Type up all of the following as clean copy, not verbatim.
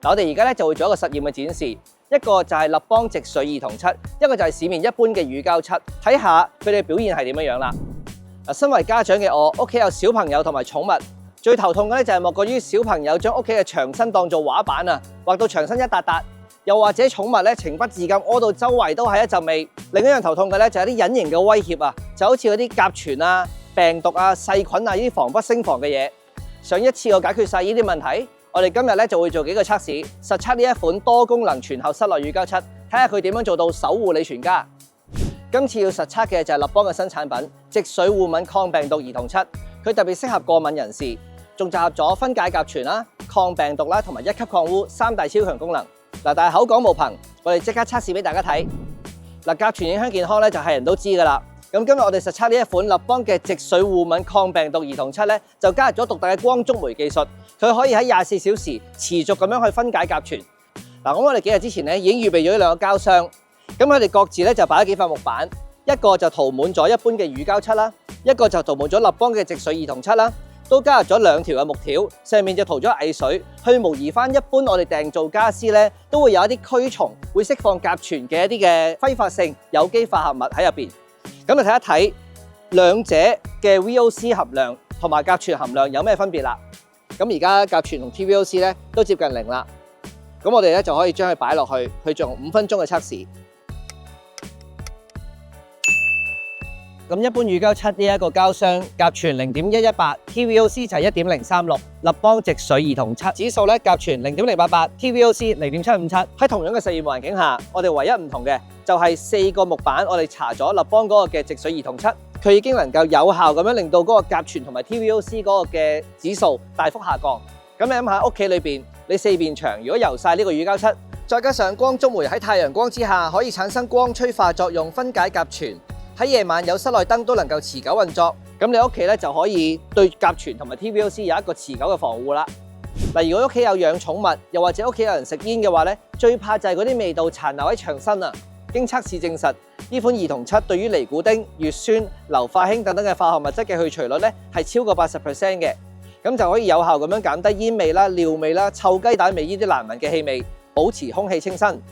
我哋而家咧就會做一個實驗嘅展示，一個就係立邦直水兒童漆，一個就係市面一般嘅乳膠漆，睇下佢哋表現係點樣樣啦。身為家長嘅我，屋企有小朋友同埋寵物，最頭痛嘅咧就係莫過於小朋友將屋企嘅牆身當做畫板啊，畫到牆身一笪笪，又或者寵物咧情不自禁屙到周圍都係一陣味。另一樣頭痛嘅咧就係啲隱形嘅威脅啊，就好似嗰啲甲醛啊、病毒啊、細菌啊呢啲防不勝防嘅嘢。想一次過解決晒呢啲問題，我哋今日咧就會做幾個測試，實測呢一款多功能全效室內乳膠漆，睇下佢點樣做到守護你全家。今次要實測嘅就係立邦嘅新產品直水護敏抗病毒兒童漆，佢特別適合過敏人士，仲集合咗分解甲醛啦、抗病毒啦同埋一級抗污三大超強功能。嗱，但係口講無憑，我哋即刻測試俾大家睇。嗱，甲醛影響健康咧就係人都知㗎啦。咁今日我哋實測呢一款立邦嘅直水護敏抗病毒兒童漆咧，就加入咗獨特嘅光觸媒技術，佢可以喺24小時持續咁樣去分解甲醛。嗱，咁我哋幾日之前咧已經預備咗兩個膠箱，咁佢哋各自咧就擺咗幾塊木板，一個就塗滿咗一般嘅乳膠漆啦，一個就塗滿咗立邦嘅直水兒童漆啦，都加入咗兩條嘅木條，上面就塗咗偽水，去模擬翻一般我哋訂造家私咧都會有一啲驅蟲會釋放甲醛嘅一啲嘅揮發性有機化合物喺入邊。咁你睇一睇兩者嘅 VOC 含量同埋甲醛含量有咩分別啦？咁而家甲醛同 TVOC 咧都接近0啦。咁我哋咧就可以將佢擺落去做5分鐘嘅測試。咁一般乳膠漆呢一個膠箱，甲醛0.118，TVOC 就係1.036，立邦直水兒童漆指數咧甲醛0.088，TVOC 0.757。喺同樣嘅實驗環境下，我哋唯一唔同嘅就係4個木板，我哋搽咗立邦嗰個嘅直水兒童漆，佢已經能夠有效咁樣令到嗰個甲醛同埋 TVOC 嗰個嘅指數大幅下降。咁你諗下屋企裏邊，你4面牆如果油晒呢個乳膠漆，再加上光觸媒喺太陽光之下可以產生光催化作用，分解甲醛。喺夜晚有室內燈都能夠持久運作，咁你屋企咧就可以對甲醛同埋 TVOC 有一個持久嘅防護啦。嗱，如果屋企有養寵物，又或者屋企有人食煙嘅話咧，最怕就係嗰啲味道殘留喺牆身啊。經測試證實，呢款兒童漆對於尼古丁、乙酸、硫化氫等等嘅化學物質嘅去除率咧係超過80% 嘅，咁就可以有效咁樣減低煙味啦、尿味啦、臭雞蛋味呢啲難聞嘅氣味，保持空氣清新。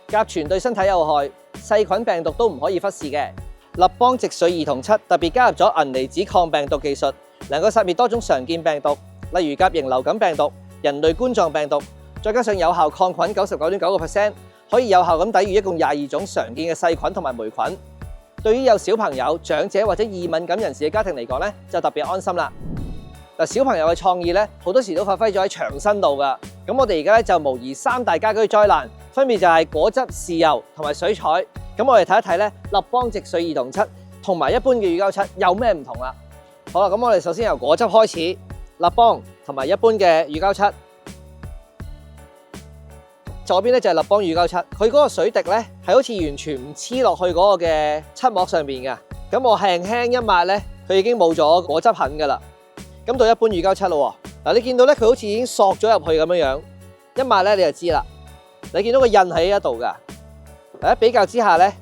甲醛對身體有害，細菌病毒都唔可以忽視嘅。立邦直水兒童漆特別加入咗銀離子抗病毒技術，能夠殺滅多種常見病毒，例如甲型流感病毒、人類冠狀病毒，再加上有效抗菌99.9%，可以有效咁抵禦一共22種常見嘅細菌同埋霉菌。對於有小朋友、長者或者易敏感人士嘅家庭嚟講咧，就特別安心啦。嗱，小朋友嘅創意咧，好多時都發揮咗喺牆身度噶。咁我哋而家咧就模擬3大家居災難，分別就係果汁、豉油同埋水彩。咁我哋睇一睇咧，立邦直水兒童漆同埋一般嘅乳膠漆有咩唔同啦？好啦，咁我哋首先由果汁開始，立邦同埋一般嘅乳膠漆。左邊咧就係立邦乳膠漆，佢嗰個水滴咧係好似完全唔黐落去嗰個嘅漆膜上面嘅。咁我輕輕一抹咧，佢已經冇咗果汁痕噶啦。咁到一般乳膠漆咯喎，嗱，你見到咧佢好似已經索咗入去咁樣樣，一抹咧你就知啦。你見到個印喺呢度噶，喺比較之下咧，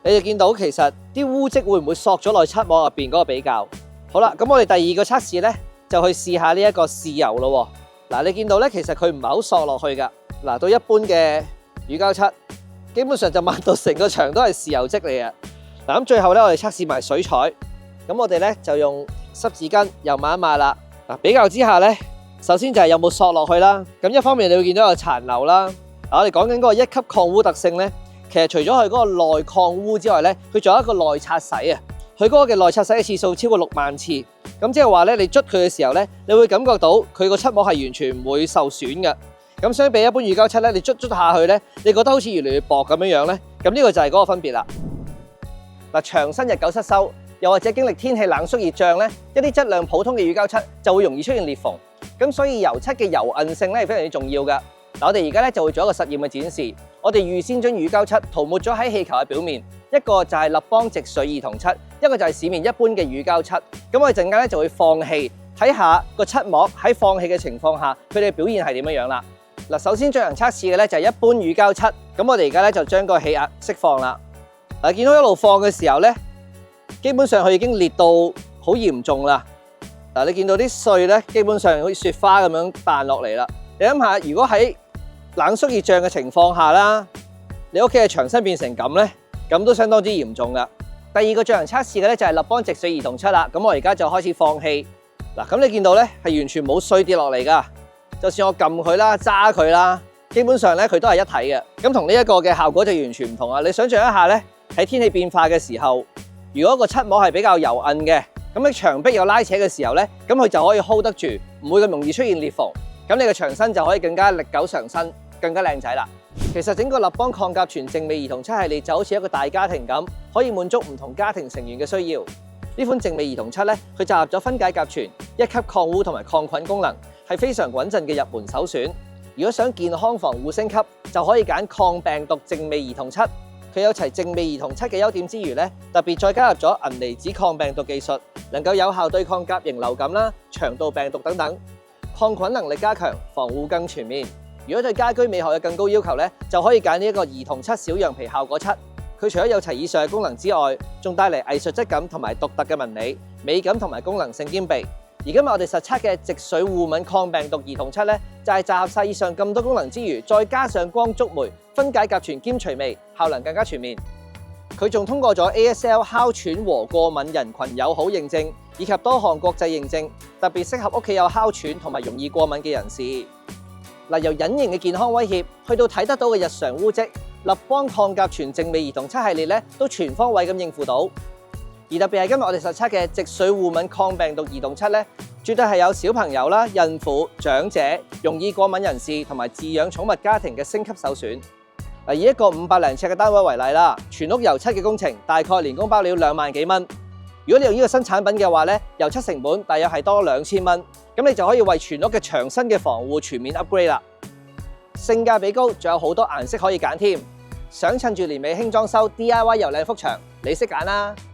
你就見到其實啲污漬會唔會索咗落漆膜入邊嗰個比較。好啦，咁我哋第二個測試咧就去試下呢一個豉油咯喎。嗱，你見到咧其實佢唔係好索落去噶。嗱，到一般嘅乳膠漆，基本上就抹到成個牆都係豉油漬嚟嘅。嗱，咁最後咧我哋測試埋水彩，咁我哋咧就用濕紙巾又抹一抹啦。嗱，比較之下咧，首先就係有冇索落去啦。咁一方面你會見到有殘留啦。嗱，我哋講緊嗰個1級抗污特性咧，其實除咗佢嗰個內抗污之外咧，佢仲有一個內擦洗啊。佢嗰個嘅內擦洗嘅次數超過6萬次。咁即係話咧，你捽佢嘅時候咧，你會感覺到佢個漆膜係完全唔會受損嘅。咁相比一般乳膠漆咧，你捽下去咧，你覺得好似越嚟越薄咁樣樣咧。咁呢個就係嗰個分別啦。嗱，牆身日久失修，又或者經歷天氣冷縮熱脹咧，一啲質量普通嘅乳膠漆就會容易出現裂縫。咁所以油漆嘅油韌性咧係非常之重要噶。嗱，我哋而家咧就會做一個實驗嘅展示。我哋預先將乳膠漆塗抹咗喺氣球嘅表面，一個就係立邦直水兒童漆，一個就係市面一般嘅乳膠漆。咁我哋陣間咧就會放氣，睇下個漆膜喺放氣嘅情況下，佢哋嘅表現係點樣樣啦。嗱，首先進行測試嘅咧就係一般乳膠漆。咁我哋而家咧就將個氣壓釋放啦。嗱，見到一路放嘅時候咧，基本上佢已經裂到好嚴重啦。嗱，你見到啲碎咧，基本上好似雪花咁樣彈落嚟啦。你諗下，如果喺冷縮熱脹嘅情況下啦，你屋企嘅牆身變成咁咧，咁都相當之嚴重噶。第二個進行測試嘅咧就係立邦直水兒童漆啦。咁我而家就開始放氣嗱，咁你見到咧係完全冇碎跌落嚟噶，就算我撳佢啦、揸佢啦，基本上咧佢都係一體嘅。咁同呢一個嘅效果就完全唔同啊！你想象一下咧，喺天氣變化嘅時候，如果個漆膜係比較油韌嘅，咁喺牆壁有拉扯嘅時候咧，咁佢就可以 hold 得住，唔會咁容易出現裂縫。咁你嘅牆身就可以更加歷久常新，更加靚仔啦。其實整個立邦抗甲醛靜美兒童漆系列就好似一個大家庭咁，可以滿足唔同家庭成員嘅需要。呢款靜美兒童漆咧，佢集合咗分解甲醛、一級抗污同埋抗菌功能，係非常穩陣嘅入門首選。如果想健康防護升級，就可以揀抗病毒靜美兒童漆。佢有齊靜美兒童漆嘅優點之餘咧，特別再加入咗銀離子抗病毒技術，能夠有效對抗甲型流感啦、腸道病毒等等。抗菌能力加強，防護更全面。如果對家居美學有更高要求咧，就可以揀呢一個兒童漆小羊皮效果漆。佢除咗有齊以上嘅功能之外，仲帶嚟藝術質感同埋獨特嘅紋理、美感同埋功能性兼備。而今日我哋實測嘅直水護敏抗病毒兒童漆咧，就係集合晒以上咁多功能之餘，再加上光觸媒、分解甲醛兼除味，效能更加全面。佢仲通過咗 ASL 哮喘和過敏人群友好認證，以及多項國際認證，特別適合屋企有哮喘同埋容易過敏嘅人士。嗱，由隱形嘅健康威脅去到睇得到嘅日常污漬，立邦抗甲醛靜美兒童漆系列咧都全方位咁應付到。而特別係今日我哋實測嘅直水護敏抗病毒兒童漆咧，絕對係有小朋友啦、孕婦、長者、容易過敏人士同埋飼養寵物家庭嘅升級首選。以一個500零尺嘅單位為例啦，全屋油漆嘅工程大概年工包料2萬幾蚊。如果你用呢個新產品嘅話咧，油漆成本大約係多2000蚊，咁你就可以為全屋嘅牆身嘅防護全面 upgrade 啦。性價比高，仲有好多顏色可以揀添。想趁住年尾輕裝修 DIY 油靚幅牆，你識揀啦〜